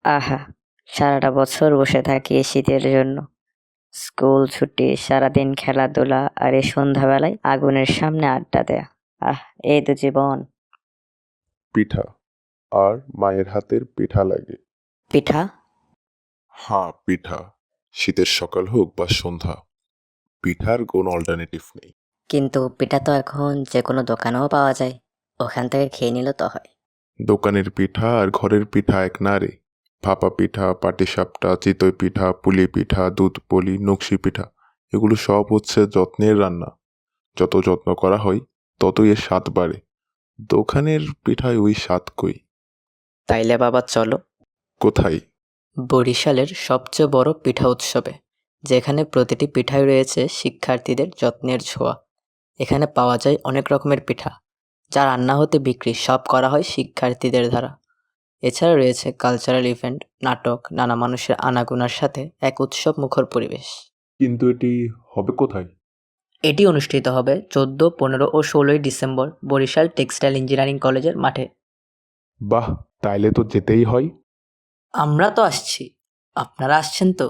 আহা! সারাটা বছর বসে থাকি এই শীতের জন্য। স্কুল ছুটি, সারাদিন খেলাধুলা আর এই সন্ধ্যাবেলায় আগুনের সামনে আড্ডা দেয়া। এই তো জীবন। পিঠা, আর মায়ের হাতের পিঠা লাগে। পিঠা? হ্যাঁ, পিঠা। শীতের সকাল হোক বা সন্ধ্যা, পিঠার কোনো অল্টারনেটিভ নেই। কিন্তু পিঠা তো এখন যেকোনো দোকানেও পাওয়া যায়। ওখান থেকে খেয়ে নিলে তো হয়। দোকানের পিঠা আর ঘরের পিঠা এক না রে। ভাপা পিঠা, পাটিসাপটা, চিতই পিঠা, পুলি পিঠা, দুধ পুলি, নকশি পিঠা, এগুলো সব হচ্ছে যত্নের রান্না। যত যত্ন করা হয় ততই এর স্বাদ বাড়ে। দোকানের পিঠায় ওই স্বাদ কই? তাইলে বাবা চলো কোথায়? বরিশালের সবচেয়ে বড় পিঠা উৎসবে, যেখানে প্রতিটি পিঠায় রয়েছে শিক্ষার্থীদের যত্নের ছোঁয়া। এখানে পাওয়া যায় অনেক রকমের পিঠা, যা রান্না হতে বিক্রি সব করা হয় শিক্ষার্থীদের দ্বারা। এছাড়া রয়েছে কালচারাল ইভেন্ট, নাটক, নানা মানুষের আনাগোনার সাথে এক উৎসব মুখর পরিবেশ। কিন্তু এটি হবে কোথায়? এটি অনুষ্ঠিত হবে 14, 15 ও 16ই ডিসেম্বর বরিশাল টেক্সটাইল ইঞ্জিনিয়ারিং কলেজের মাঠে। বাহ, তাইলে তো যেতেই হয়। আমরা তো আসছি, আপনারা আসছেন তো?